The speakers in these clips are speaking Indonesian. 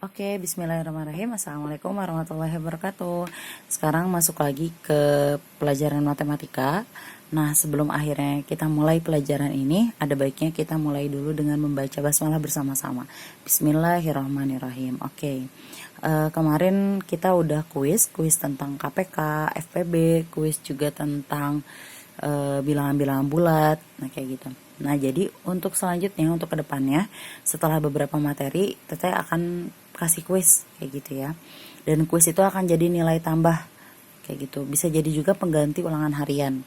Oke, bismillahirrahmanirrahim. Assalamualaikum warahmatullahi wabarakatuh. Sekarang masuk lagi ke pelajaran matematika. Nah, sebelum akhirnya kita mulai pelajaran ini, ada baiknya kita mulai dulu dengan membaca basmalah bersama-sama. Bismillahirrahmanirrahim. Oke, kemarin kita udah kuis tentang KPK, FPB, kuis juga tentang bilangan-bilangan bulat, nah kayak gitu. Nah, jadi untuk selanjutnya, untuk kedepannya, setelah beberapa materi, Teteh akan kasih kuis kayak gitu ya. Dan kuis itu akan jadi nilai tambah kayak gitu. Bisa jadi juga pengganti ulangan harian.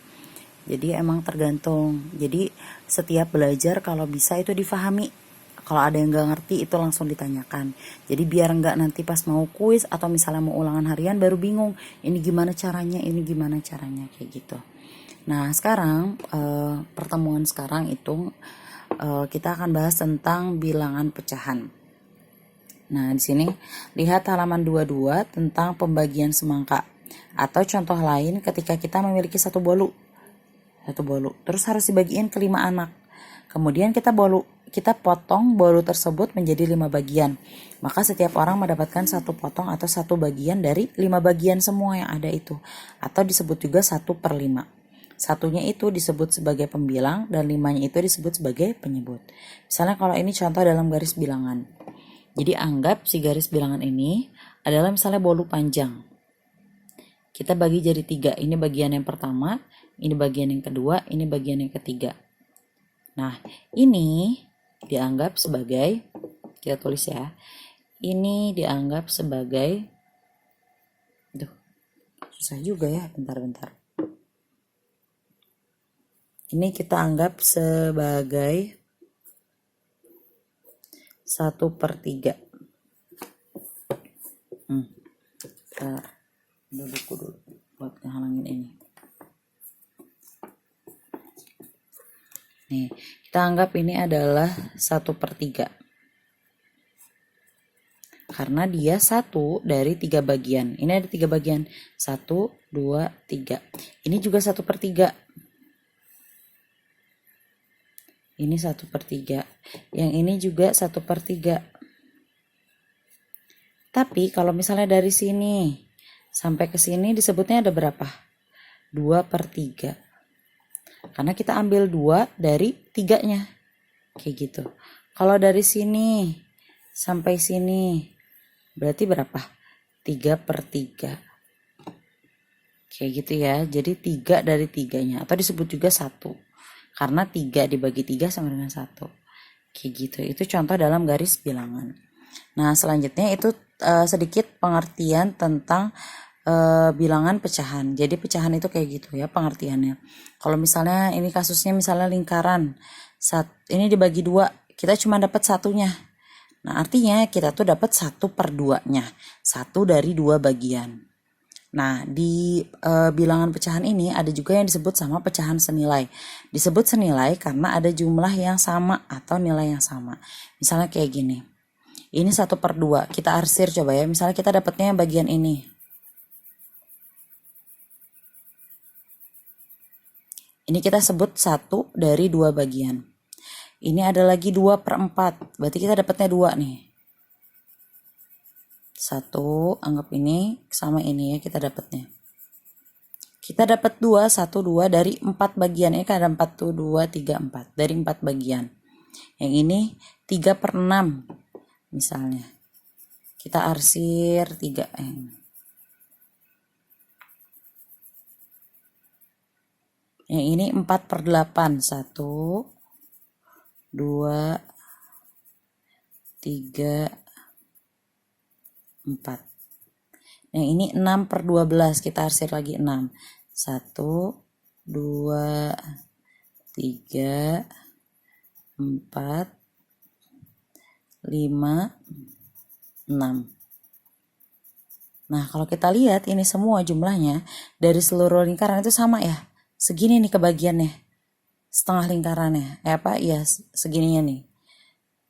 Jadi emang tergantung. Jadi setiap belajar kalau bisa itu difahami. Kalau ada yang nggak ngerti itu langsung ditanyakan. Jadi biar nggak nanti pas mau kuis atau misalnya mau ulangan harian baru bingung. Ini gimana caranya, kayak gitu. Nah, sekarang pertemuan sekarang itu kita akan bahas tentang bilangan pecahan. Nah, di sini lihat halaman 22 tentang pembagian semangka. Atau contoh lain ketika kita memiliki satu bolu. Terus harus dibagiin ke 5 anak. Kemudian kita potong bolu tersebut menjadi 5 bagian. Maka setiap orang mendapatkan satu potong atau satu bagian dari 5 bagian semua yang ada itu. Atau disebut juga 1/5. Satunya itu disebut sebagai pembilang dan 5-nya itu disebut sebagai penyebut. Misalnya kalau ini contoh dalam garis bilangan. Jadi anggap si garis bilangan ini adalah misalnya bolu panjang. Kita bagi jadi 3. Ini bagian yang pertama, ini bagian yang kedua, ini bagian yang ketiga. Nah, ini dianggap sebagai, kita tulis ya, ini dianggap sebagai, susah juga ya, bentar. Ini kita anggap sebagai 1/3. Kita ambil buku dulu buat ngehalangin ini. Nih, kita anggap ini adalah 1/3. Karena dia 1 dari 3 bagian. Ini ada 3 bagian. 1, 2, 3. Ini juga 1/3. Ini 1/3. Yang ini juga 1/3. Tapi kalau misalnya dari sini sampai ke sini disebutnya ada berapa? 2/3. Karena kita ambil 2 dari 3-nya. Kayak gitu. Kalau dari sini sampai sini berarti berapa? 3/3. Kayak gitu ya. Jadi 3 dari 3-nya. Atau disebut juga 1. Karena 3 dibagi 3 sama dengan 1. Kayak gitu. Itu contoh dalam garis bilangan. Nah, selanjutnya itu sedikit pengertian tentang bilangan pecahan. Jadi pecahan itu kayak gitu ya pengertiannya. Kalau misalnya ini kasusnya misalnya lingkaran. Ini dibagi 2. Kita cuma dapat satunya. Nah, artinya kita tuh dapat 1/2-nya. 1 dari 2 bagian. Nah, di bilangan pecahan ini ada juga yang disebut sama pecahan senilai. Disebut senilai karena ada jumlah yang sama atau nilai yang sama. Misalnya kayak gini. Ini 1/2. Kita arsir coba ya. Misalnya kita dapatnya bagian ini. Ini kita sebut 1 dari 2 bagian. Ini ada lagi 2/4. Berarti kita dapatnya 2 nih. 1, anggap ini sama ini ya kita dapatnya. Kita dapat 2, 1, 2 dari 4 bagian. Ini kan ada 4 tuh, 2, 3, 4. Dari 4 bagian. Yang ini 3/6 misalnya. Kita arsir 3. Yang ini 4/8. 1, 2, 3, 4. Yang ini 6/12. Kita arsir lagi 6. 1, 2, 3, 4, 5, 6. Nah, kalau kita lihat ini semua jumlahnya dari seluruh lingkaran itu sama ya. Segini nih kebagiannya. Setengah lingkarannya. Iya, segininya nih.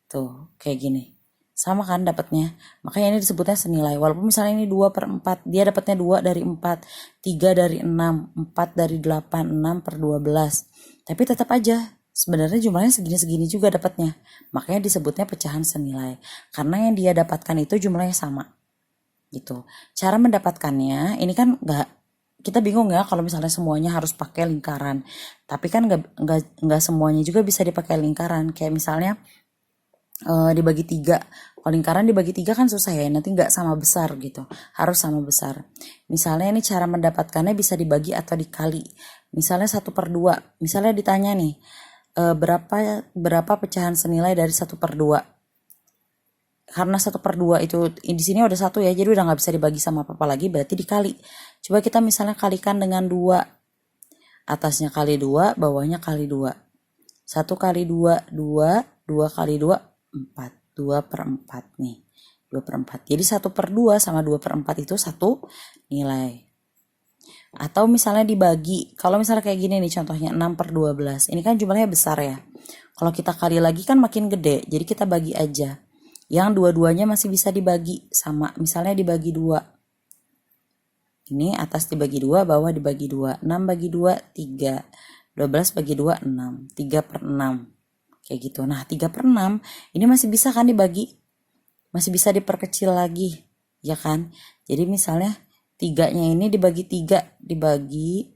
Tuh, kayak gini. Sama kan dapatnya. Makanya ini disebutnya senilai. Walaupun misalnya ini 2/4, dia dapatnya 2 dari 4, 3 dari 6, 4 dari 8, 6/12. Tapi tetap aja sebenarnya jumlahnya segini-segini juga dapatnya. Makanya disebutnya pecahan senilai. Karena yang dia dapatkan itu jumlahnya sama. Gitu. Cara mendapatkannya, ini kan kita bingung ya kalau misalnya semuanya harus pakai lingkaran. Tapi kan nggak semuanya juga bisa dipakai lingkaran. Kayak misalnya dibagi 3. Kalau lingkaran dibagi 3 kan susah ya, nanti nggak sama besar gitu, harus sama besar. Misalnya ini cara mendapatkannya bisa dibagi atau dikali. Misalnya 1/2, misalnya ditanya nih, berapa pecahan senilai dari 1/2. Karena 1/2 itu di sini udah 1 ya, jadi udah nggak bisa dibagi sama apa-apa lagi, berarti dikali. Coba kita misalnya kalikan dengan 2, atasnya kali 2, bawahnya kali 2. 1 kali 2, 2, 2 kali 2, 4. 2/4 nih. 2/4. Jadi 1/2 sama 2/4 itu satu nilai. Atau misalnya dibagi. Kalau misalnya kayak gini nih contohnya 6/12. Ini kan jumlahnya besar ya. Kalau kita kali lagi kan makin gede. Jadi kita bagi aja. Yang dua-duanya masih bisa dibagi sama. Misalnya dibagi 2. Ini atas dibagi 2, bawah dibagi 2. 6 bagi 2, 3. 12 bagi 2, 6. 3/6. Kayak gitu. Nah 3/6 ini masih bisa kan dibagi. Masih bisa diperkecil lagi. Ya kan. Jadi misalnya 3-nya ini dibagi 3. Dibagi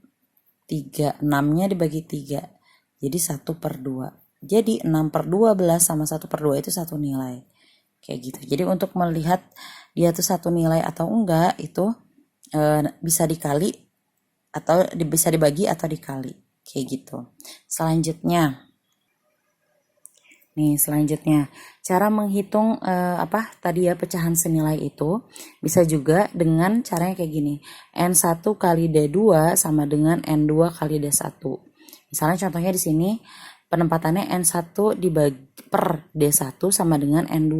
3. 6-nya dibagi 3. Jadi 1/2. Jadi 6/12 sama 1/2 itu satu nilai. Kayak gitu. Jadi untuk melihat dia tuh satu nilai atau enggak itu bisa dikali atau bisa dibagi atau dikali. Kayak gitu. Selanjutnya. Nih selanjutnya, cara menghitung tadi ya pecahan senilai itu bisa juga dengan caranya kayak gini. N1 kali D2 sama dengan N2 kali D1. Misalnya contohnya di sini penempatannya N1 dibagi per D1 sama dengan N2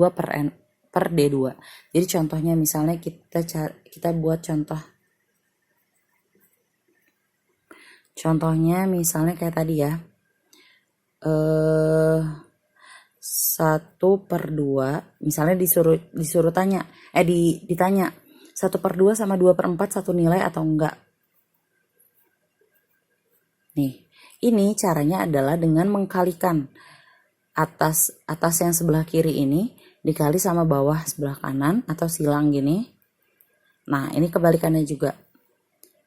per D2. Jadi contohnya misalnya kita buat contoh. Contohnya misalnya kayak tadi ya. 1/2 misalnya disuruh tanya ditanya 1/2 sama 2/4 satu nilai atau enggak. Nih ini caranya adalah dengan mengkalikan atas yang sebelah kiri ini dikali sama bawah sebelah kanan atau silang gini. Nah ini kebalikannya juga,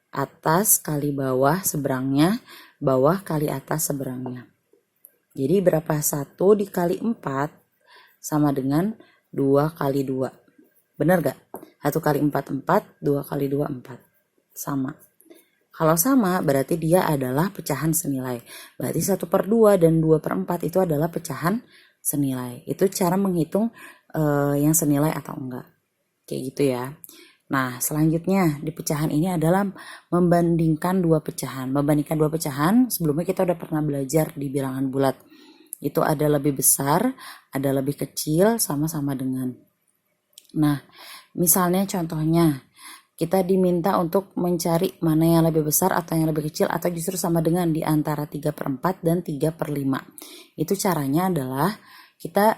atas kali bawah seberangnya, bawah kali atas seberangnya. Jadi berapa? 1 dikali 4 sama dengan 2 kali 2. Benar gak? 1 kali 4, 4. 2 kali 2, 4. Sama. Kalau sama berarti dia adalah pecahan senilai. Berarti 1/2 dan 2/4 itu adalah pecahan senilai. Itu cara menghitung yang senilai atau enggak. Kayak gitu ya. Nah selanjutnya di pecahan ini adalah membandingkan dua pecahan. Membandingkan dua pecahan sebelumnya kita udah pernah belajar di bilangan bulat. Itu ada lebih besar, ada lebih kecil, sama-sama dengan. Nah misalnya contohnya kita diminta untuk mencari mana yang lebih besar atau yang lebih kecil atau justru sama dengan di antara 3/4 dan 3/5. Itu caranya adalah kita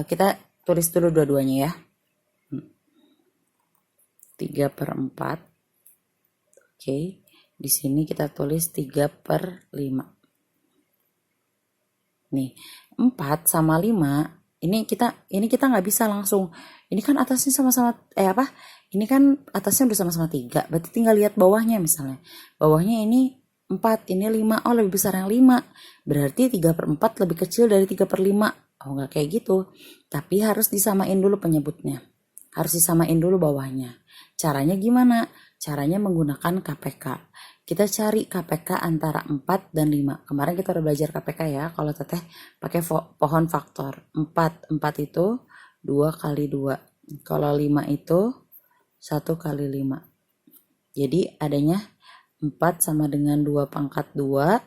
kita tulis dulu dua-duanya ya. 3/4. Oke, di sini kita tulis 3/5. Nih, 4 sama 5, ini kita nggak bisa langsung. Ini kan atasnya sama-sama Ini kan atasnya udah sama-sama 3, berarti tinggal lihat bawahnya misalnya. Bawahnya ini 4, ini 5. Oh, lebih besar yang 5. Berarti 3/4 lebih kecil dari 3/5. Oh, nggak kayak gitu. Tapi harus disamain dulu penyebutnya. Harus disamain dulu bawahnya. Caranya gimana? Caranya menggunakan KPK. Kita cari KPK antara 4 dan 5. Kemarin kita udah belajar KPK ya. Kalau teteh pakai pohon faktor. 4 itu 2 kali 2. Kalau 5 itu 1 kali 5. Jadi adanya 4 sama dengan 2 pangkat 2.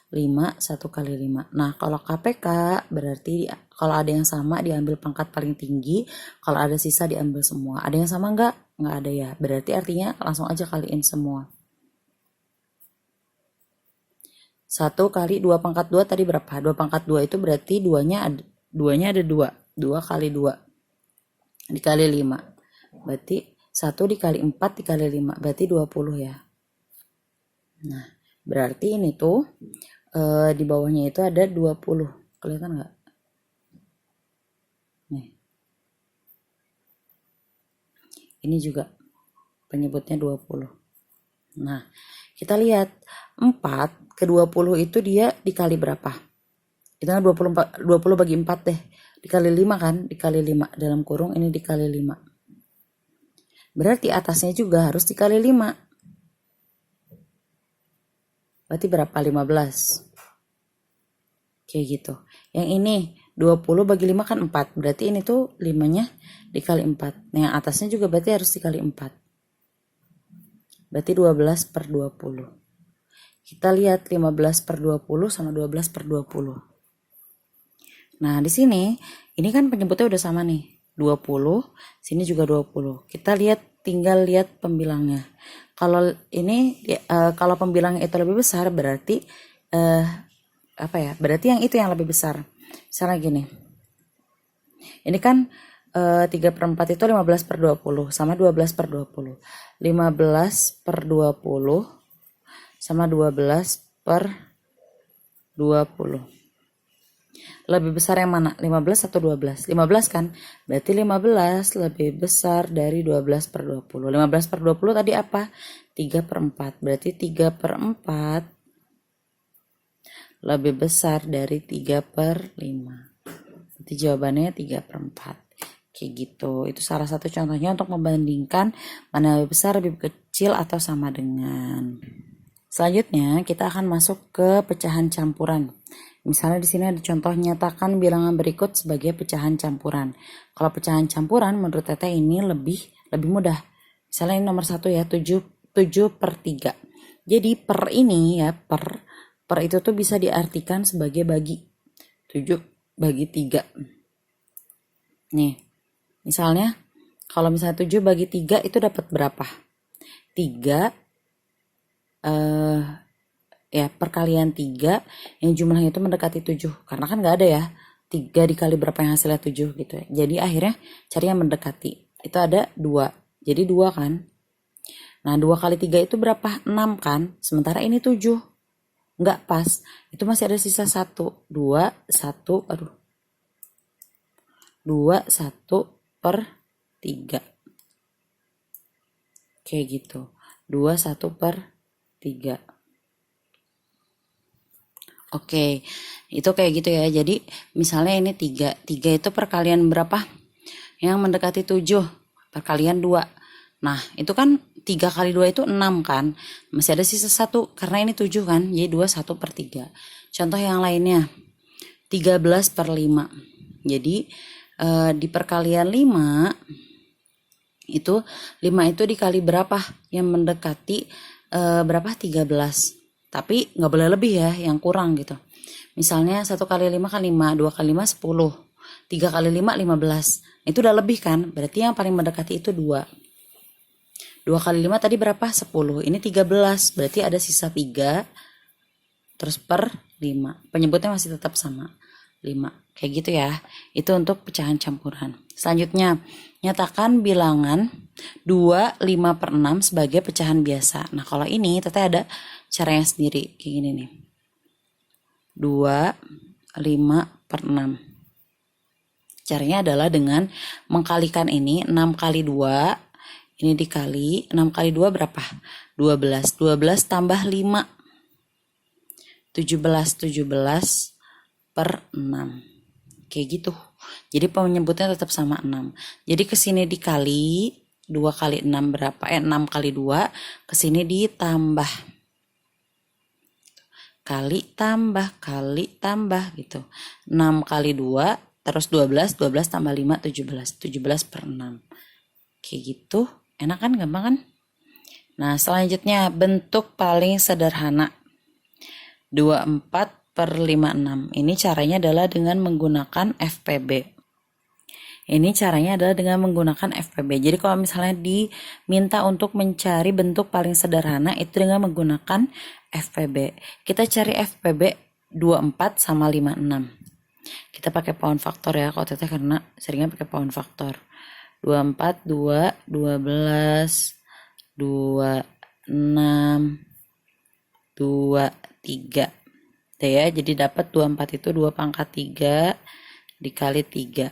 5 1 kali 5. Nah kalau KPK berarti kalau ada yang sama diambil pangkat paling tinggi. Kalau ada sisa diambil semua. Ada yang sama enggak? Enggak ada ya. Berarti artinya langsung aja kaliin semua. 1 kali 2 pangkat 2 tadi berapa? 2 pangkat 2 itu berarti 2-nya ada 2. 2 kali 2 dikali 5. Berarti 1 dikali 4 dikali 5. Berarti 20 ya. Nah berarti ini tuh Di bawahnya itu ada 20. Kelihatan nggak? Nih. Ini juga penyebutnya 20. Nah, kita lihat 4 ke 20 itu dia dikali berapa? Itu kan 20 bagi 4 deh. Dikali 5 kan? Dikali 5 dalam kurung ini dikali 5. Berarti atasnya juga harus dikali 5. Berarti berapa? 15. Kayak gitu. Yang ini 20 bagi 5 kan 4. Berarti ini tuh 5-nya dikali 4. Nah, yang atasnya juga berarti harus dikali 4. Berarti 12 per 20. Kita lihat 15 per 20 sama 12 per 20. Nah, di sini ini kan penyebutnya udah sama nih. 20, sini juga 20. Kita tinggal lihat pembilangnya. Kalau ini kalau pembilangnya itu lebih besar berarti apa ya? Berarti yang itu yang lebih besar. Misalnya gini. Ini kan 3/4 itu 15 per 20 sama 12 per 20. 15 per 20 sama 12 per 20. Lebih besar yang mana? 15 atau 12? 15 kan? Berarti 15 lebih besar dari 12 per 20. 15 per 20 tadi apa? 3/4. Berarti 3/4 lebih besar dari 3/5. Berarti jawabannya 3/4. Kayak gitu. Itu salah satu contohnya untuk membandingkan mana lebih besar, lebih kecil, atau sama dengan. Selanjutnya kita akan masuk ke pecahan campuran. Misalnya di sini ada contoh, nyatakan bilangan berikut sebagai pecahan campuran. Kalau pecahan campuran menurut Teteh ini lebih mudah. Misalnya ini nomor 1 ya, 7/3. Jadi per ini ya, per itu tuh bisa diartikan sebagai bagi. 7/3. Nih, misalnya kalau misalnya 7 bagi 3 itu dapat berapa? 3 ya perkalian 3 yang jumlahnya itu mendekati 7. Karena kan nggak ada ya 3 dikali berapa yang hasilnya 7 gitu ya. Jadi akhirnya cari yang mendekati. Itu ada 2. Jadi 2 kan. Nah 2 kali 3 itu berapa? 6 kan. Sementara ini 7. Nggak pas. Itu masih ada sisa 1. 2, 1, 2, 1/3. Kayak gitu. 2, 1/3. Oke, itu kayak gitu ya. Jadi misalnya ini 3. 3 itu perkalian berapa? Yang mendekati 7. Perkalian 2. Nah, itu kan 3 kali 2 itu 6 kan. Masih ada sisa 1. Karena ini 7 kan. Jadi 2, 1/3. Contoh yang lainnya. 13/5. Jadi di perkalian 5 itu 5 itu dikali berapa yang mendekati berapa? 13. Tapi nggak boleh lebih ya, yang kurang gitu. Misalnya 1 kali 5 kan 5, 2 kali 5 10, 3 kali 5 15. Itu udah lebih kan, berarti yang paling mendekati itu 2. 2 kali 5 tadi berapa? 10, ini 13, berarti ada sisa 3, terus per 5. Penyebutnya masih tetap sama, 5. Kayak gitu ya, itu untuk pecahan campuran. Selanjutnya, nyatakan bilangan 2, 5/6 sebagai pecahan biasa. Nah kalau ini Teteh ada caranya sendiri, kayak gini nih. 2, 5/6. Caranya adalah dengan mengkalikan ini, 6 kali 2, ini dikali, 6 kali 2 berapa? 12. 12 tambah 5. 17/6. Kayak gitu. Jadi penyebutnya tetap sama 6. Jadi kesini dikali, 2 kali 6 berapa? 6 kali 2, kesini ditambah. Kali tambah gitu. 6 kali 2, terus 12, 12 tambah 5, 17. 17/6. Kayak gitu. Enak kan? Gampang kan? Nah selanjutnya bentuk paling sederhana. 24/56. Ini caranya adalah dengan menggunakan FPB. Ini caranya adalah dengan menggunakan FPB. Jadi kalau misalnya diminta untuk mencari bentuk paling sederhana itu dengan menggunakan FPB. Kita cari FPB 24 sama 56. Kita pakai pound faktor ya kalau Teteh, karena seringnya pakai pound faktor. 24, 2, 12, 26, 2, 3. Deh ya, jadi dapat 24 itu 2 pangkat 3 dikali 3.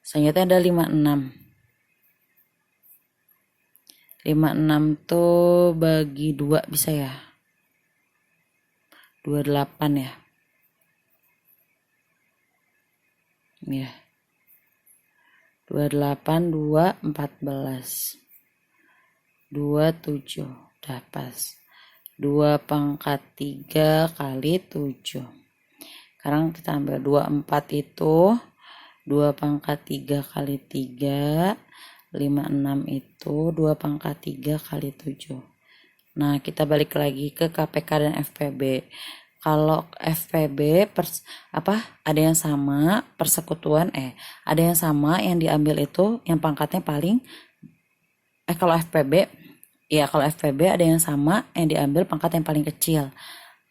Selanjutnya ada 56. 56 tuh bagi 2 bisa ya? 28 ya. Ya. 28 2 14. 27 dapat 2 pangkat 3 kali 7. Sekarang kita ambil 24 itu 2 pangkat 3 kali 3, 56 itu 2 pangkat 3 kali 7. Nah, kita balik lagi ke KPK dan FPB. Kalau FPB ada yang sama persekutuan ada yang sama yang diambil itu yang pangkatnya paling kalau FPB ada yang sama yang diambil pangkat yang paling kecil.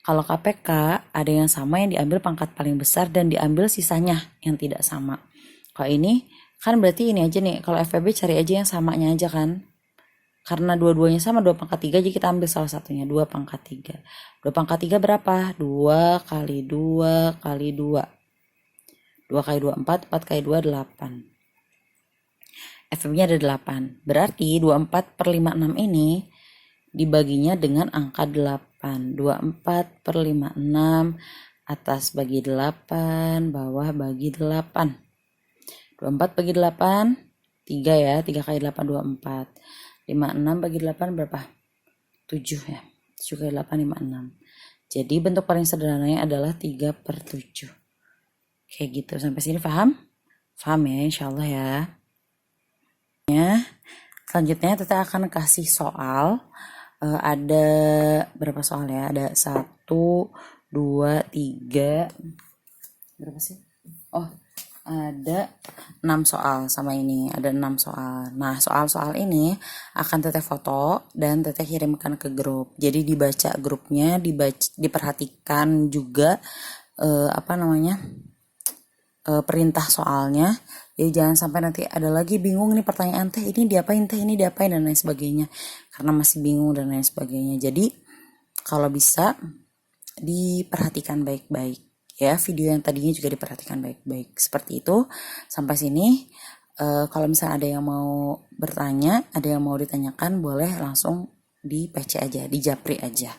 Kalau KPK ada yang sama yang diambil pangkat paling besar dan diambil sisanya yang tidak sama. Kalau ini kan berarti ini aja nih, kalau FPB cari aja yang samanya aja kan. Karena dua-duanya sama 2 pangkat 3, jadi kita ambil salah satunya 2 pangkat 3. 2 pangkat 3 berapa? 2 kali 2 kali 2. 2 kali 2 4, 4 kali 2 8. FPB-nya ada 8. Berarti 24 per 56 ini dibaginya dengan angka 8. 24 per 56 atas bagi 8, bawah bagi 8. 24 bagi 8 3 ya, 3 kali 8 24. 56 bagi 8 berapa? 7 ya. 7 kali 8 56. Jadi bentuk paling sederhananya adalah 3 per 7. Kayak gitu. Sampai sini paham? Paham ya, insyaallah ya. Selanjutnya kita akan kasih soal. Ada berapa soal ya? Ada 1, 2, 3. Berapa sih? Oh, ada 6 soal sama ini, ada 6 soal. Nah, soal-soal ini akan teteh foto dan teteh kirimkan ke grup. Jadi dibaca grupnya, diperhatikan juga perintah soalnya. Jadi jangan sampai nanti ada lagi bingung nih pertanyaan teh ini diapain dan lain sebagainya. Karena masih bingung dan lain sebagainya. Jadi kalau bisa diperhatikan baik-baik. Ya, video yang tadinya juga diperhatikan baik-baik. Seperti itu. Sampai sini kalau misalnya ada yang mau bertanya, ada yang mau ditanyakan, boleh langsung di PC aja, di japri aja.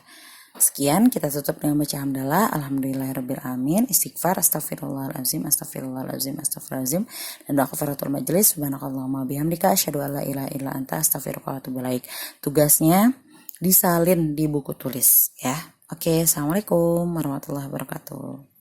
Sekian, kita tutup dengan baca hamdalah. Alhamdulillahirrabbilalamin. Istighfar, astagfirullahaladzim, astagfirullahaladzim, astagfirullahaladzim. Dan doa kafaratul majelis. Subhanakallahumma bihamdika asyhadu an la ilaha illa anta astaghfiruka wa atubu ilaik. Tugasnya disalin di buku tulis ya. Oke, assalamualaikum warahmatullahi wabarakatuh.